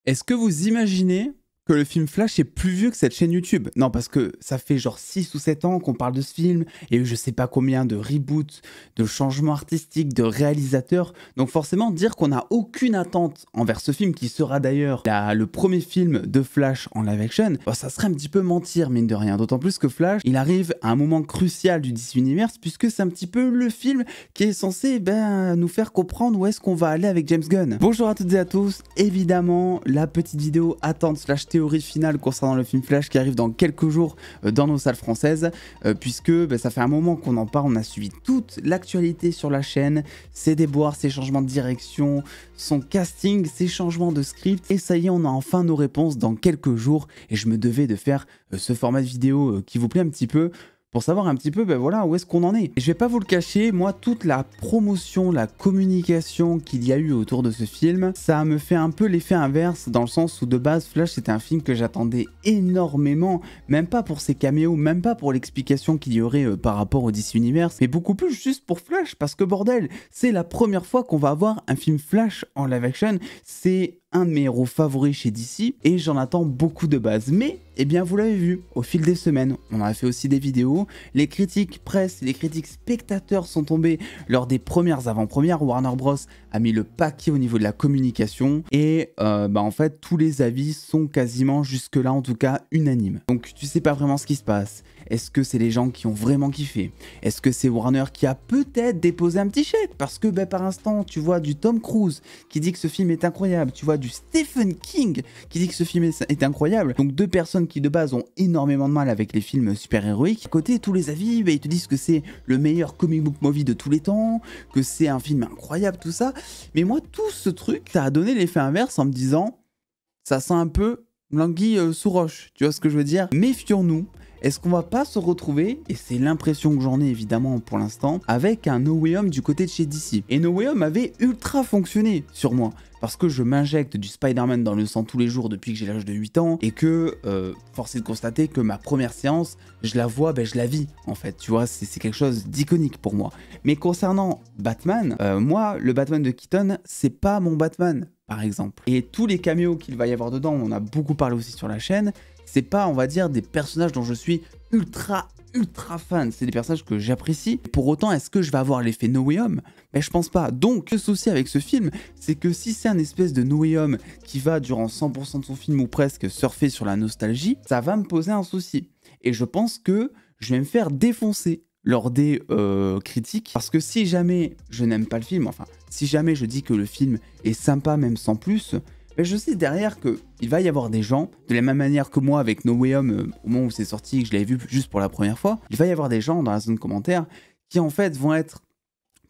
Est-ce que vous imaginez que le film Flash est plus vieux que cette chaîne YouTube? Non, parce que ça fait genre 6 ou 7 ans qu'on parle de ce film, et je sais pas combien de reboots, de changements artistiques, de réalisateurs. Donc forcément, dire qu'on n'a aucune attente envers ce film, qui sera d'ailleurs le premier film de Flash en live action, bah, ça serait un petit peu mentir, mine de rien. D'autant plus que Flash, il arrive à un moment crucial du DC Universe, puisque c'est un petit peu le film qui est censé nous faire comprendre où est-ce qu'on va aller avec James Gunn. Bonjour à toutes et à tous, évidemment, la petite vidéo attente slash théorie finale concernant le film Flash qui arrive dans quelques jours dans nos salles françaises, puisque ça fait un moment qu'on en parle, on a suivi toute l'actualité sur la chaîne, ses déboires, ses changements de direction, son casting, ses changements de script, et ça y est, on a enfin nos réponses dans quelques jours, et je me devais de faire ce format de vidéo qui vous plaît un petit peu, pour savoir un petit peu voilà, où est-ce qu'on en est. Et je vais pas vous le cacher, moi toute la promotion, la communication qu'il y a eu autour de ce film, ça me fait un peu l'effet inverse, dans le sens où de base Flash c'était un film que j'attendais énormément, même pas pour ses caméos, même pas pour l'explication qu'il y aurait par rapport au DC Universe, mais beaucoup plus juste pour Flash, parce que bordel, c'est la première fois qu'on va avoir un film Flash en live action, c'est un de mes héros favoris chez DC et j'en attends beaucoup de base. Mais, eh bien vous l'avez vu, au fil des semaines, on a fait aussi des vidéos, les critiques presse, les critiques spectateurs sont tombés lors des premières avant-premières, Warner Bros a mis le paquet au niveau de la communication et en fait tous les avis sont quasiment jusque-là en tout cas unanimes. Donc tu sais pas vraiment ce qui se passe. Est-ce que c'est les gens qui ont vraiment kiffé? Est-ce que c'est Warner qui a peut-être déposé un petit chèque? Parce que par instant, tu vois du Tom Cruise qui dit que ce film est incroyable, tu vois du Stephen King qui dit que ce film est incroyable. Donc deux personnes qui de base ont énormément de mal avec les films super-héroïques. À côté, tous les avis, ils te disent que c'est le meilleur comic book movie de tous les temps, que c'est un film incroyable, tout ça. Mais moi, tout ce truc, ça a donné l'effet inverse en me disant, ça sent un peu l'anguille sous roche, tu vois ce que je veux dire? Méfions-nous. Est-ce qu'on va pas se retrouver, et c'est l'impression que j'en ai évidemment pour l'instant, avec un No Way Home du côté de chez DC? Et No Way Home avait ultra fonctionné sur moi, parce que je m'injecte du Spider-Man dans le sang tous les jours depuis que j'ai l'âge de 8 ans, et que, force est de constater que ma première séance, je la vois, je la vis en fait, tu vois, c'est quelque chose d'iconique pour moi. Mais concernant Batman, moi, le Batman de Keaton, c'est pas mon Batman, par exemple. Et tous les caméos qu'il va y avoir dedans, on en a beaucoup parlé aussi sur la chaîne, c'est pas, on va dire, des personnages dont je suis ultra fan, c'est des personnages que j'apprécie. Pour autant, est-ce que je vais avoir l'effet No Way Home? Mais je pense pas. Donc, le souci avec ce film, c'est que si c'est un espèce de No Way Home qui va, durant 100% de son film ou presque, surfer sur la nostalgie, ça va me poser un souci. Et je pense que je vais me faire défoncer lors des critiques, parce que si jamais je n'aime pas le film, enfin, si jamais je dis que le film est sympa même sans plus, je sais derrière qu'il va y avoir des gens, de la même manière que moi avec No Way Home, au moment où c'est sorti, que je l'avais vu juste pour la première fois, il va y avoir des gens dans la zone commentaire qui en fait vont être,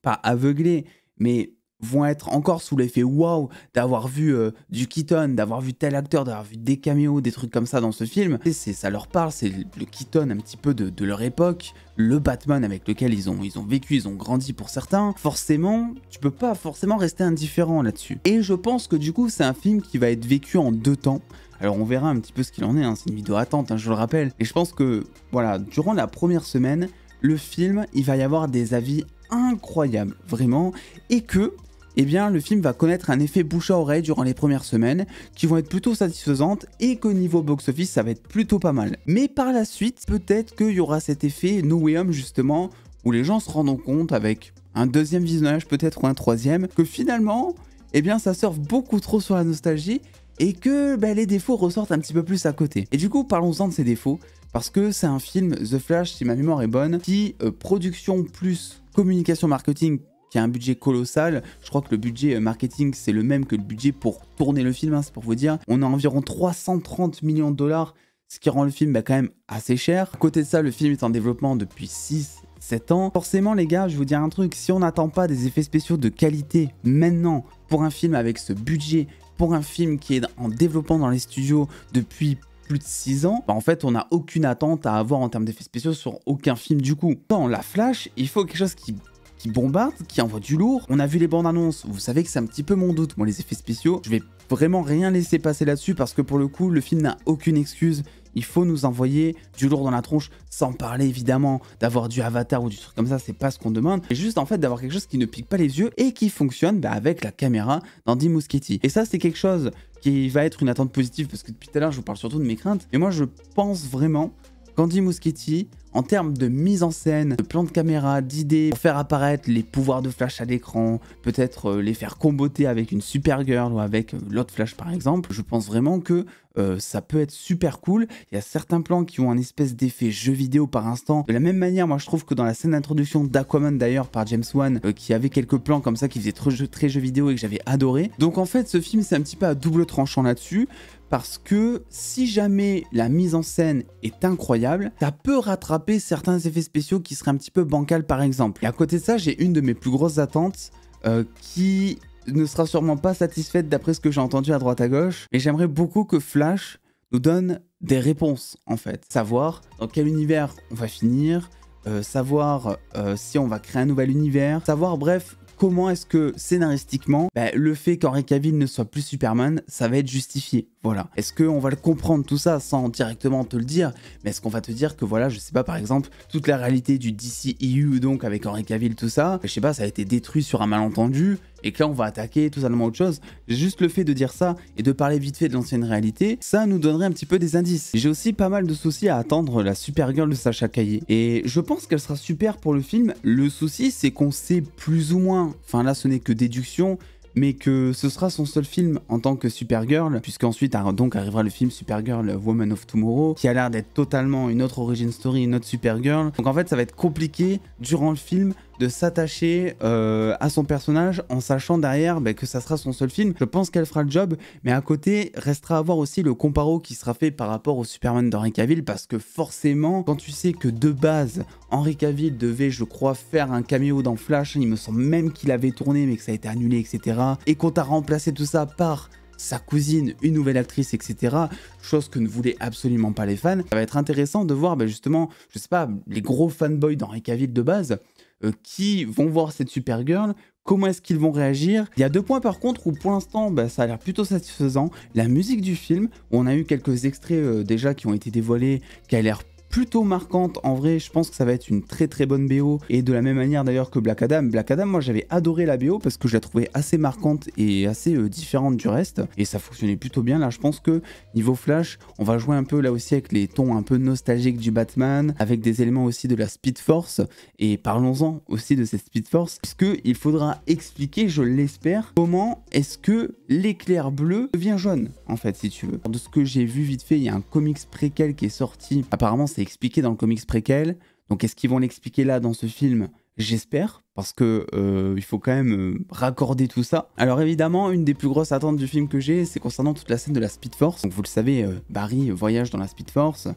pas aveuglés, mais vont être encore sous l'effet waouh d'avoir vu du Keaton, d'avoir vu tel acteur, d'avoir vu des caméos, des trucs comme ça dans ce film. Et ça leur parle, c'est le Keaton un petit peu de leur époque, le Batman avec lequel ils ont vécu, ils ont grandi pour certains. Forcément, tu peux pas forcément rester indifférent là-dessus. Et je pense que du coup, c'est un film qui va être vécu en 2 temps. Alors on verra un petit peu ce qu'il en est, hein. C'est une vidéo attente, hein, je le rappelle. Et je pense que, voilà, durant la première semaine, le film, il va y avoir des avis incroyables, vraiment, et que eh bien, le film va connaître un effet bouche à oreille durant les premières semaines, qui vont être plutôt satisfaisantes, et qu'au niveau box-office, ça va être plutôt pas mal. Mais par la suite, peut-être qu'il y aura cet effet No Way Home, justement, où les gens se rendront compte, avec un deuxième visionnage, peut-être ou un troisième, que finalement, eh bien, ça surfe beaucoup trop sur la nostalgie, et que les défauts ressortent un petit peu plus à côté. Et du coup, parlons-en de ces défauts, parce que c'est un film, The Flash, si ma mémoire est bonne, qui, production plus communication marketing, qui a un budget colossal. Je crois que le budget marketing, c'est le même que le budget pour tourner le film, hein, c'est pour vous dire. On a environ 330 millions de dollars, ce qui rend le film quand même assez cher. À côté de ça, le film est en développement depuis 6-7 ans. Forcément, les gars, je vais vous dire un truc, si on n'attend pas des effets spéciaux de qualité maintenant, pour un film avec ce budget, pour un film qui est en développement dans les studios depuis plus de 6 ans, en fait on n'a aucune attente à avoir en termes d'effets spéciaux sur aucun film du coup. Dans la Flash, il faut quelque chose qui bombarde, qui envoie du lourd. On a vu les bandes annonces, vous savez que c'est un petit peu mon doute, moi les effets spéciaux. Je vais vraiment rien laisser passer là-dessus parce que pour le coup, le film n'a aucune excuse. Il faut nous envoyer du lourd dans la tronche, sans parler évidemment d'avoir du Avatar ou du truc comme ça, c'est pas ce qu'on demande. C'est juste en fait d'avoir quelque chose qui ne pique pas les yeux et qui fonctionne avec la caméra d'Andy Muschietti. Et ça, c'est quelque chose qui va être une attente positive, parce que depuis tout à l'heure, je vous parle surtout de mes craintes. Mais moi, je pense vraiment qu'Andy Muschietti, en termes de mise en scène, de plan de caméra, d'idées, pour faire apparaître les pouvoirs de Flash à l'écran, peut-être les faire comboter avec une Supergirl ou avec l'autre Flash par exemple, je pense vraiment que ça peut être super cool. Il y a certains plans qui ont un espèce d'effet jeu vidéo par instant. De la même manière, moi je trouve que dans la scène d'introduction d'Aquaman d'ailleurs par James Wan, qui avait quelques plans comme ça qui faisaient très jeu vidéo et que j'avais adoré. Donc en fait, ce film c'est un petit peu à double tranchant là-dessus. Parce que si jamais la mise en scène est incroyable, ça peut rattraper certains effets spéciaux qui seraient un petit peu bancals par exemple. Et à côté de ça, j'ai une de mes plus grosses attentes qui ne sera sûrement pas satisfaite d'après ce que j'ai entendu à droite à gauche. Mais j'aimerais beaucoup que Flash nous donne des réponses en fait. Savoir dans quel univers on va finir, savoir si on va créer un nouvel univers, savoir bref... Comment est-ce que scénaristiquement, le fait qu'Henry Cavill ne soit plus Superman, ça va être justifié. Voilà. Est-ce qu'on va le comprendre tout ça sans directement te le dire, mais est-ce qu'on va te dire que voilà, je sais pas, par exemple, toute la réalité du DCEU, donc avec Henry Cavill, tout ça, je sais pas, ça a été détruit sur un malentendu, et que là on va attaquer totalement autre chose. Juste le fait de dire ça et de parler vite fait de l'ancienne réalité, ça nous donnerait un petit peu des indices. J'ai aussi pas mal de soucis à attendre la Supergirl de Sasha Calle, et je pense qu'elle sera super pour le film. Le souci c'est qu'on sait plus ou moins, enfin là ce n'est que déduction, mais que ce sera son seul film en tant que Supergirl, puisqu'ensuite donc arrivera le film Supergirl Woman of Tomorrow, qui a l'air d'être totalement une autre origin story, une autre Supergirl. Donc en fait ça va être compliqué durant le film de s'attacher à son personnage en sachant derrière que ça sera son seul film. Je pense qu'elle fera le job, mais à côté restera à voir aussi le comparo qui sera fait par rapport au Superman d'Henry Cavill, parce que forcément quand tu sais que de base Henry Cavill devait, je crois, faire un caméo dans Flash, il me semble même qu'il avait tourné mais que ça a été annulé, etc. Et qu'on t'a remplacé tout ça par sa cousine, une nouvelle actrice, etc. Chose que ne voulaient absolument pas les fans. Ça va être intéressant de voir justement, je sais pas, les gros fanboys d'Henry Cavill de base qui vont voir cette Supergirl, comment est-ce qu'ils vont réagir. Il y a deux points par contre où pour l'instant ça a l'air plutôt satisfaisant. La musique du film, on a eu quelques extraits déjà qui ont été dévoilés, qui a l'air plutôt marquante. En vrai, je pense que ça va être une très bonne BO, et de la même manière d'ailleurs que Black Adam. Black Adam, moi j'avais adoré la BO parce que je la trouvais assez marquante et assez différente du reste, et ça fonctionnait plutôt bien. Là je pense que niveau Flash, on va jouer un peu là aussi avec les tons un peu nostalgiques du Batman, avec des éléments aussi de la Speed Force, et parlons-en aussi de cette Speed Force, puisque il faudra expliquer, je l'espère, comment est-ce que l'éclair bleu devient jaune, en fait, si tu veux. De ce que j'ai vu vite fait, il y a un comics préquel qui est sorti, apparemment c'est expliqué dans le comics préquel, donc est-ce qu'ils vont l'expliquer là dans ce film? J'espère, parce que il faut quand même raccorder tout ça. Alors évidemment, une des plus grosses attentes du film que j'ai, c'est concernant toute la scène de la Speed Force. Donc vous le savez, Barry voyage dans la Speed Force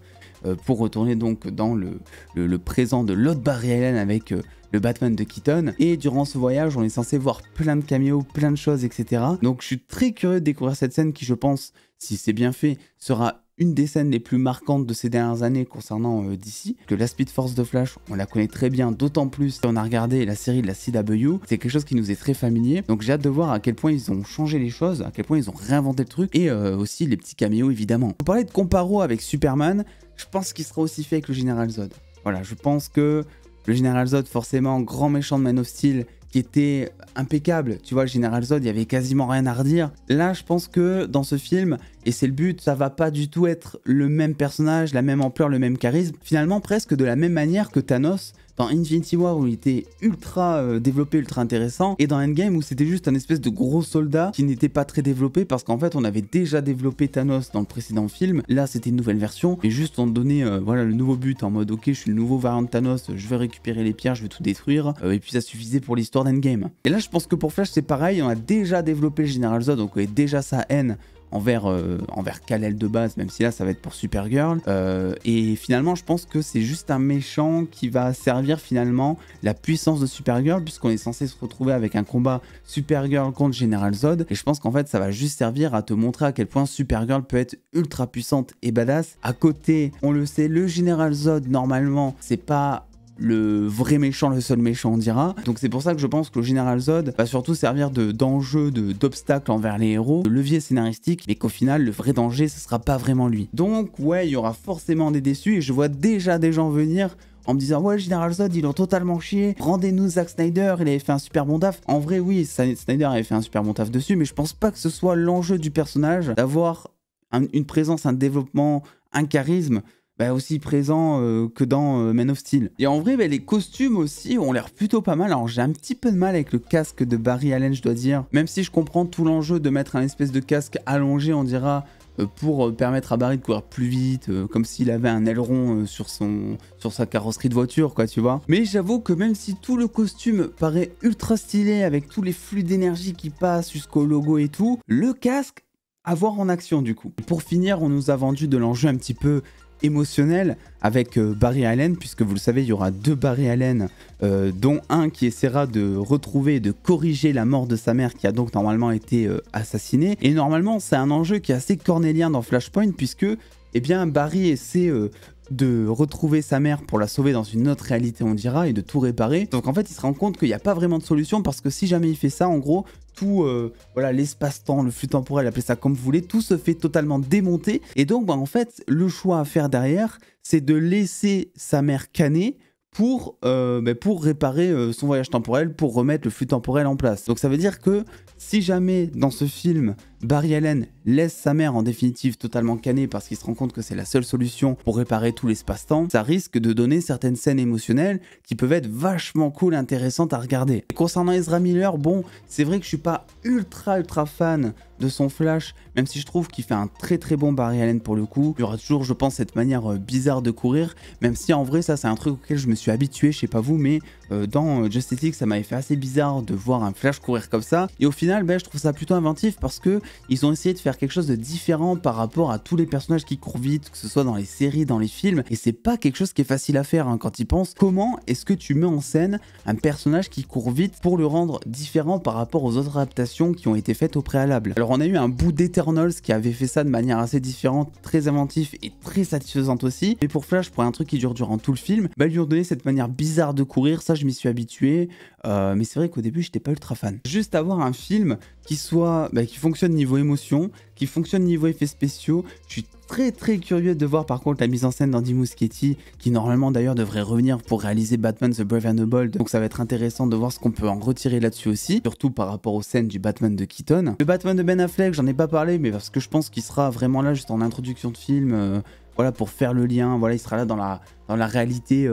pour retourner donc dans le présent de Lotte Barry Allen avec le Batman de Keaton. Et durant ce voyage, on est censé voir plein de caméos, plein de choses, etc. Donc je suis très curieux de découvrir cette scène qui, je pense, si c'est bien fait, sera une des scènes les plus marquantes de ces dernières années concernant DC. Que la Speed Force de Flash, on la connaît très bien, d'autant plus si on a regardé la série de la CW. C'est quelque chose qui nous est très familier. Donc j'ai hâte de voir à quel point ils ont changé les choses, à quel point ils ont réinventé le truc, et aussi les petits caméos évidemment. On parlait de comparo avec Superman, je pense qu'il sera aussi fait avec le Général Zod. Voilà, je pense que le Général Zod, forcément, grand méchant de Man of Steel, qui était impeccable. Tu vois, le Général Zod, il y avait quasiment rien à redire. Là, je pense que dans ce film, et c'est le but, ça va pas du tout être le même personnage, la même ampleur, le même charisme. Finalement, presque de la même manière que Thanos dans Infinity War, où il était ultra développé, ultra intéressant, et dans Endgame où c'était juste un espèce de gros soldat qui n'était pas très développé, parce qu'en fait on avait déjà développé Thanos dans le précédent film. Là c'était une nouvelle version, et juste on donnait voilà, le nouveau but en mode ok, je suis le nouveau variant de Thanos, je vais récupérer les pierres, je vais tout détruire, et puis ça suffisait pour l'histoire d'Endgame. Et là je pense que pour Flash c'est pareil, on a déjà développé le Général Zod, donc on a déjà sa haine envers Kal-El de base, même si là ça va être pour Supergirl, et finalement je pense que c'est juste un méchant qui va servir finalement la puissance de Supergirl, puisqu'on est censé se retrouver avec un combat Supergirl contre Général Zod, et je pense qu'en fait ça va juste servir à te montrer à quel point Supergirl peut être ultra puissante et badass. À côté, on le sait, le Général Zod normalement c'est pas le vrai méchant, le seul méchant on dira. Donc c'est pour ça que je pense que le Général Zod va surtout servir d'enjeu, d'obstacle envers les héros, de levier scénaristique, mais qu'au final le vrai danger ce sera pas vraiment lui. Donc ouais, il y aura forcément des déçus, et je vois déjà des gens venir en me disant ouais, General Zod ils ont totalement chié, rendez-nous Zack Snyder, il avait fait un super bon taf. En vrai oui, Snyder avait fait un super bon taf dessus, mais je pense pas que ce soit l'enjeu du personnage d'avoir une présence, un développement, un charisme aussi présent que dans Man of Steel. Et en vrai, les costumes aussi ont l'air plutôt pas mal. Alors j'ai un petit peu de mal avec le casque de Barry Allen, je dois dire. Même si je comprends tout l'enjeu de mettre un espèce de casque allongé, on dira, pour permettre à Barry de courir plus vite, comme s'il avait un aileron sur sa carrosserie de voiture, quoi, tu vois. Mais j'avoue que même si tout le costume paraît ultra stylé, avec tous les flux d'énergie qui passent jusqu'au logo et tout, le casque, à voir en action du coup. Pour finir, on nous a vendu de l'enjeu un petit peu émotionnel avec Barry Allen, puisque vous le savez, il y aura 2 Barry Allen, dont un qui essaiera de retrouver et de corriger la mort de sa mère, qui a donc normalement été assassinée. Et normalement, c'est un enjeu qui est assez cornélien dans Flashpoint, puisque eh bien, Barry essaie de retrouver sa mère pour la sauver dans une autre réalité, on dira, et de tout réparer. Donc en fait, il se rend compte qu'il n'y a pas vraiment de solution, parce que si jamais il fait ça, en gros, tout voilà, l'espace-temps, le flux temporel, appelez ça comme vous voulez, tout se fait totalement démonter. Et donc, en fait, le choix à faire derrière, c'est de laisser sa mère canner pour réparer son voyage temporel, pour remettre le flux temporel en place. Donc ça veut dire que si jamais dans ce film, Barry Allen laisse sa mère en définitive totalement cannée parce qu'il se rend compte que c'est la seule solution pour réparer tout l'espace-temps, ça risque de donner certaines scènes émotionnelles qui peuvent être vachement cool, intéressantes à regarder. Et concernant Ezra Miller, bon, c'est vrai que je suis pas ultra fan de son Flash, même si je trouve qu'il fait un très bon Barry Allen pour le coup. Il y aura toujours, je pense, cette manière bizarre de courir, même si en vrai ça c'est un truc auquel je me suis habitué, je sais pas vous, mais dans Justice League ça m'avait fait assez bizarre de voir un Flash courir comme ça. Et au final, je trouve ça plutôt inventif parce que ils ont essayé de faire quelque chose de différent par rapport à tous les personnages qui courent vite, que ce soit dans les séries, dans les films, et c'est pas quelque chose qui est facile à faire quand ils pensent. Comment est-ce que tu mets en scène un personnage qui court vite pour le rendre différent par rapport aux autres adaptations qui ont été faites au préalable? Alors on a eu un bout d'Eternals qui avait fait ça de manière assez différente, très inventif et très satisfaisante aussi, mais pour Flash, pour un truc qui dure durant tout le film, ils lui ont donné cette manière bizarre de courir, ça je m'y suis habitué, mais c'est vrai qu'au début j'étais pas ultra fan. Juste avoir un film qui soit, qui fonctionne niveau émotion, qui fonctionne niveau effets spéciaux, je suis très curieux de voir par contre la mise en scène d'Andy Muschietti, qui normalement d'ailleurs devrait revenir pour réaliser Batman The Brave and the Bold, donc ça va être intéressant de voir ce qu'on peut en retirer là-dessus aussi, surtout par rapport aux scènes du Batman de Keaton. Le Batman de Ben Affleck, j'en ai pas parlé, mais parce que je pense qu'il sera vraiment là juste en introduction de film, voilà, pour faire le lien, voilà, il sera là dans la réalité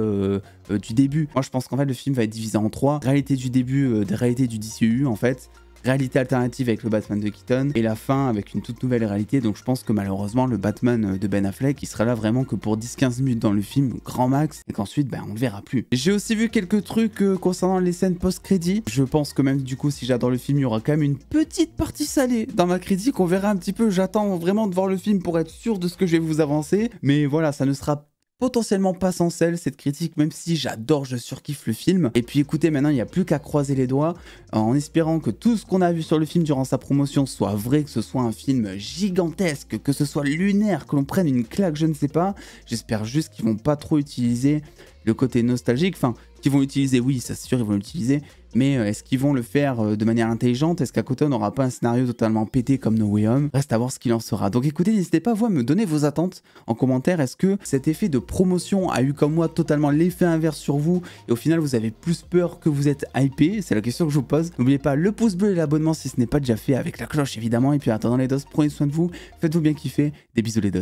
du début. Moi je pense qu'en fait le film va être divisé en 3, réalité du début, des réalités du DCU en fait, réalité alternative avec le Batman de Keaton, et la fin avec une toute nouvelle réalité. Donc je pense que malheureusement le Batman de Ben Affleck il sera là vraiment que pour 10-15 minutes dans le film, grand max, et qu'ensuite on le verra plus. J'ai aussi vu quelques trucs concernant les scènes post-crédit. Je pense que même du coup si j'adore le film, il y aura quand même une petite partie salée dans ma critique, on verra un petit peu. J'attends vraiment de voir le film pour être sûr de ce que je vais vous avancer, mais voilà, ça ne sera potentiellement pas sans sel cette critique, même si j'adore, je surkiffe le film. Et puis écoutez, maintenant il n'y a plus qu'à croiser les doigts en espérant que tout ce qu'on a vu sur le film durant sa promotion soit vrai, que ce soit un film gigantesque, que ce soit lunaire, que l'on prenne une claque, je ne sais pas. J'espère juste qu'ils vont pas trop utiliser le côté nostalgique, enfin qu'ils vont l'utiliser, oui ça c'est sûr ils vont l'utiliser, mais est-ce qu'ils vont le faire de manière intelligente? Est-ce qu'à côté on n'aura pas un scénario totalement pété comme No Way Home? Reste à voir ce qu'il en sera. Donc écoutez, n'hésitez pas vous à me donner vos attentes en commentaire. Est-ce que cet effet de promotion a eu comme moi totalement l'effet inverse sur vous et au final vous avez plus peur que vous êtes hypé? C'est la question que je vous pose. N'oubliez pas le pouce bleu et l'abonnement si ce n'est pas déjà fait, avec la cloche évidemment, et puis en attendant les dos, prenez soin de vous, faites-vous bien kiffer, des bisous les dos.